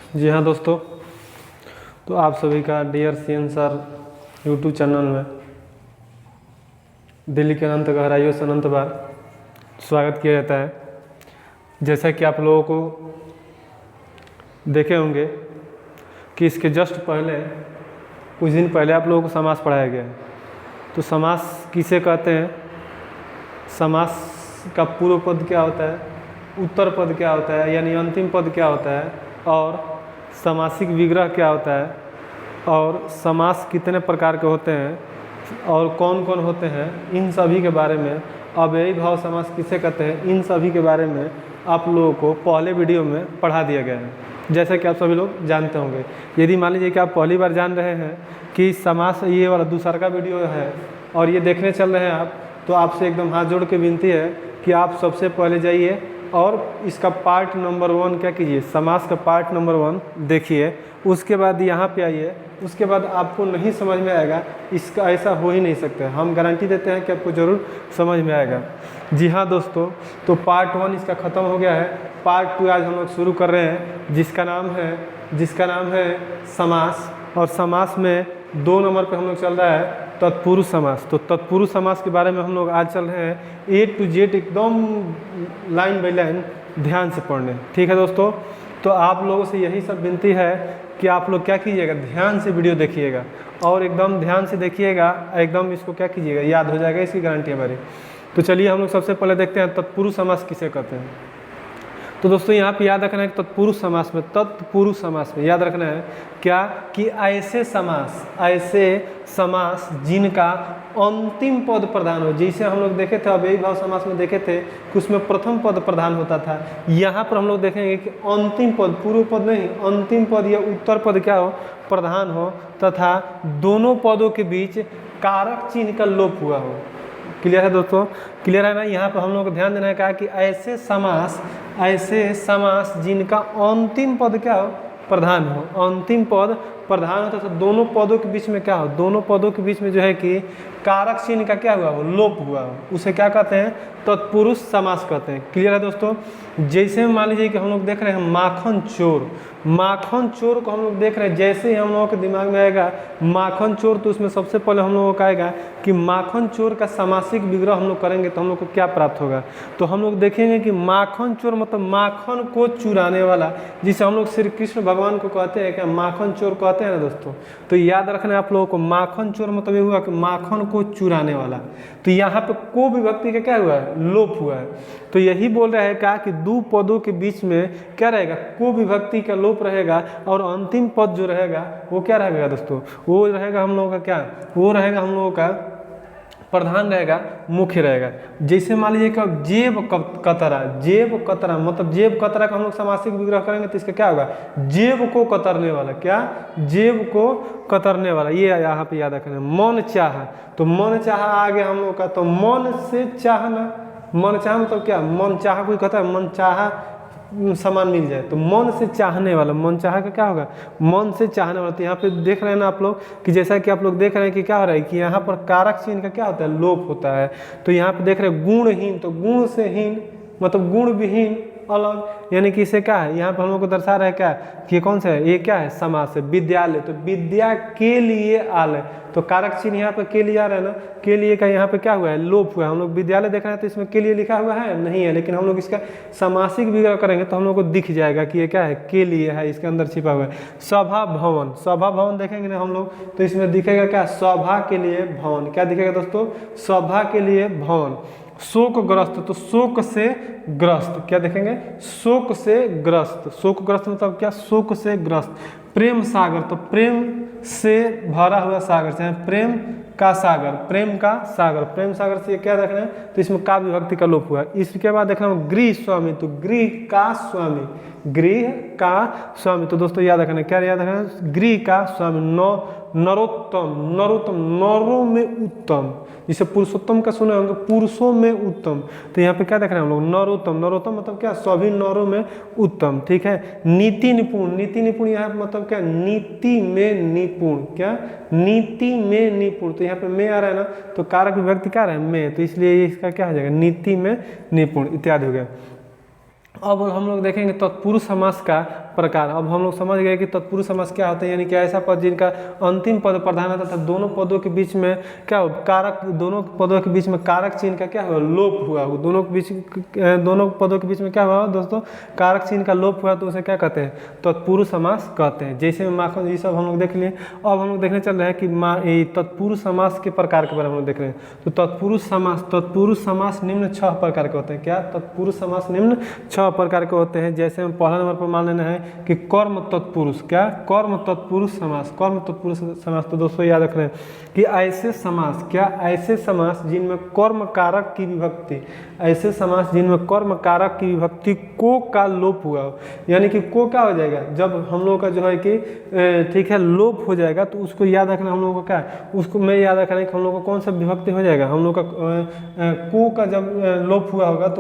जी हाँ दोस्तों, तो आप सभी का dear CN sir YouTube channel में दिल्ली के अनंत गहराइयों से अनंत बार स्वागत किया जाता है। जैसा कि आप लोगों को देखे होंगे कि इसके जस्ट पहले कुछ दिन पहले आप लोगों को समास पढ़ाया गया है। तो समास किसे कहते हैं, समास का पूर्व पद क्या होता है, उत्तर पद क्या होता है यानी अंतिम पद क्या होता है, और समासिक विग्रह क्या होता है, और समास कितने प्रकार के होते हैं और कौन कौन होते हैं, इन सभी के बारे में, अव्ययी भाव समास किसे कहते हैं, इन सभी के बारे में आप लोगों को पहले वीडियो में पढ़ा दिया गया है। जैसा कि आप सभी लोग जानते होंगे। यदि मान लीजिए कि आप पहली बार जान रहे हैं कि समास ये वाला दूसरा का वीडियो है और ये देखने चल रहे हैं आप, तो आपसे एकदम हाथ जोड़ के विनती है कि आप सबसे पहले जाइए और इसका पार्ट नंबर 1 क्या कीजिए, समास का पार्ट नंबर 1 देखिए। उसके बाद यहाँ पे आइए। उसके बाद आपको नहीं समझ में आएगा, इसका ऐसा हो ही नहीं सकता। हम गारंटी देते हैं कि आपको ज़रूर समझ में आएगा। जी हाँ दोस्तों, तो पार्ट 1 इसका ख़त्म हो गया है। पार्ट 2 आज हम लोग शुरू कर रहे हैं, जिसका नाम है समास। और समास में 2 नंबर पे हम लोग चल रहा है तत्पुरुष समास। तो तत्पुरुष समास के बारे में हम लोग आज चल रहे हैं A to Z एकदम लाइन बाय लाइन ध्यान से पढ़ने। ठीक है दोस्तों, तो आप लोगों से यही सब विनती है कि आप लोग क्या कीजिएगा, ध्यान से वीडियो देखिएगा और एकदम ध्यान से देखिएगा, एकदम इसको क्या कीजिएगा, याद हो जाएगा, इसकी गारंटी हमारी। तो चलिए हम लोग सबसे पहले देखते हैं तत्पुरुष समास किसे कहते हैं। तो दोस्तों यहाँ पे याद रखना है तत्पुरुष समास में याद रखना है क्या, कि ऐसे समास जिनका अंतिम पद प्रधान हो। जैसे हम लोग देखे थे अव्ययी भाव समास में देखे थे कि उसमें प्रथम पद प्रधान होता था। यहाँ पर हम लोग देखेंगे कि अंतिम पद, पूर्व पद नहीं, अंतिम पद या उत्तर पद क्या हो, प्रधान हो, तथा दोनों पदों के बीच कारक चिन्ह का लोप हुआ हो। क्लियर है दोस्तों, क्लियर है ना। यहाँ पर हम लोग को ध्यान देना है कहा कि ऐसे समास जिनका अंतिम पद क्या हो, प्रधान हो, अंतिम पद प्रधान हो, तो दोनों पदों के बीच में क्या हो, दोनों पदों के बीच में जो है कि कारक चिन्ह का क्या हुआ हो, लोप हुआ हो, उसे क्या कहते हैं, तत्पुरुष समास कहते हैं। क्लियर है दोस्तों। जैसे मान लीजिए कि हम लोग देख रहे हैं माखन चोर को हम लोग देख रहे हैं। जैसे ही हम लोगों के दिमाग में आएगा माखन चोर, तो उसमें सबसे पहले हम लोगों को आएगा कि माखन चोर का समासिक विग्रह हम लोग करेंगे तो हम लोग को क्या प्राप्त होगा। तो हम लोग देखेंगे कि माखन चोर मतलब माखन को चुराने वाला, जिसे हम लोग श्री कृष्ण भगवान को कहते हैं, क्या माखन चोर कहते हैं ना दोस्तों। तो याद रखना है आप लोगों को, माखन चोर मतलब ये हुआ कि माखन को चुराने वाला। तो यहाँ पे को विभक्ति का क्या हुआ है, लोप हुआ है। तो यही बोल रहा है क्या कि दो पदों के बीच में क्या रहेगा, को विभक्ति का लोप रहेगा, और अंतिम पद जो रहेगा वो क्या रहेगा दोस्तों, वो रहेगा हम लोगों का क्या, वो रहेगा हम लोगों का प्रधान रहेगा, मुख्य रहेगा। जैसे मान लीजिए कि जेब कतरा मतलब जेब कतरा का हम लोग समासिक विग्रह करेंगे तो इसका क्या होगा, जेब को कतरने वाला, क्या, जेब को कतरने वाला। ये यहाँ पे याद रखना। मन चाह, तो मन चाह आ गया हम लोग का, तो मन से चाहना, मन चाह मतलब क्या, मन चाह कोई कहता है मन चाह सामान मिल जाए, तो मन से चाहने वाला, मन चाह का क्या होगा, मन से चाहने वाला। तो यहाँ पे देख रहे हैं ना आप लोग कि जैसा कि आप लोग देख रहे हैं कि क्या हो रहा है कि यहाँ पर कारक चिन्ह का क्या होता है, लोप होता है। तो यहाँ पे देख रहे हैं गुणहीन, तो गुण से हीन मतलब गुण विहीन अलग, यानी कि इसे क्या है, यहाँ पर हम लोग को दर्शा रहा है क्या कि कौन सा है, ये क्या है, समास है। विद्यालय, तो विद्या के लिए आलय, तो कारक चिन्ह यहाँ पे के लिए आ रहा है ना, के लिए का यहाँ पे क्या हुआ है, लोप हुआ है। हम लोग विद्यालय देख रहे हैं तो इसमें के लिए लिखा हुआ है नहीं है, लेकिन हम लोग इसका समासिक विग्रह करेंगे तो हम लोग को दिख जाएगा कि ये क्या है, के लिए है, इसके अंदर छिपा हुआ है। सभा भवन देखेंगे ना हम लोग तो इसमें दिखेगा क्या, सभा के लिए भवन, क्या दिखेगा दोस्तों, सभा के लिए भवन। शोकग्रस्त, तो शोक से ग्रस्त, क्या देखेंगे, शोक से ग्रस्त मतलब क्या, शोक से ग्रस्त। प्रेम सागर, तो प्रेम से भरा हुआ सागर, चाहे प्रेम का सागर से क्या देखना है, तो इसमें का विभक्ति का लोप हुआ है। इसके बाद देखना गृह स्वामी, तो गृह का स्वामी, तो दोस्तों याद रखना, क्या याद रखना, गृह का स्वामी। नरोत्तम, नरों में उत्तम, जिसे पुरुषोत्तम का सुने होंगे, पुरुषों में उत्तम। तो यहाँ पे क्या देख रहे हैं हम लोग, नरोत्तम मतलब क्या, सभी नरों में उत्तम। ठीक है। नीति निपुण यहाँ पे मतलब क्या, नीति में निपुण, क्या, नीति में निपुण। तो यहाँ पे में आ रहा है ना, तो कारक विभक्ति क्या आ रहा है, में, तो इसलिए इसका क्या हो जाएगा, नीति में निपुण इत्यादि हो गया। अब हम लोग देखेंगे तत्पुरुष समास का प्रकार। अब हम लोग समझ गए कि तत्पुरुष समास क्या होते हैं, यानी कि ऐसा पद जिनका अंतिम पद प्रधान होता था, दोनों पदों के बीच में क्या हो, कारक, दोनों पदों के बीच में कारक चिन्ह का क्या हुआ, लोप हुआ। दोनों पदों के बीच में क्या हुआ दोस्तों, कारक चिन्ह का लोप हुआ, तो उसे क्या कहते हैं, तत्पुरुष समास कहते हैं। जैसे माखन, ये सब हम लोग देख लिए। अब हम लोग देखने चल रहे हैं कि तत्पुरुष समास के प्रकार के बारे में हम लोग देख रहे हैं। तो तत्पुरुष समास निम्न 6 प्रकार के होते हैं। क्या, तत्पुरुष समास निम्न 6 प्रकार के होते हैं। जैसे हम पहला नंबर पर मान लेना है कि कर्म तत्पुरुष, क्या, कर्म तत्पुरुष समास। कर्म तत्पुरुष समास तो दोस्तों याद रख रहे हैं कि ऐसे समास, क्या, ऐसे समास जिनमें कर्म कारक की विभक्ति, ऐसे समास जिनमें कर्म कारक की विभक्ति को का लोप हुआ हो, यानी कि को क्या हो जाएगा, जब हम लोग का जो है कि ठीक है लोप हो जाएगा, तो उसको याद रखना हम लोगों को, क्या, उसको मैं याद रखना है कि हम लोग को कौन सा विभक्ति हो जाएगा, हम लोग का को का जब लोप हुआ होगा तो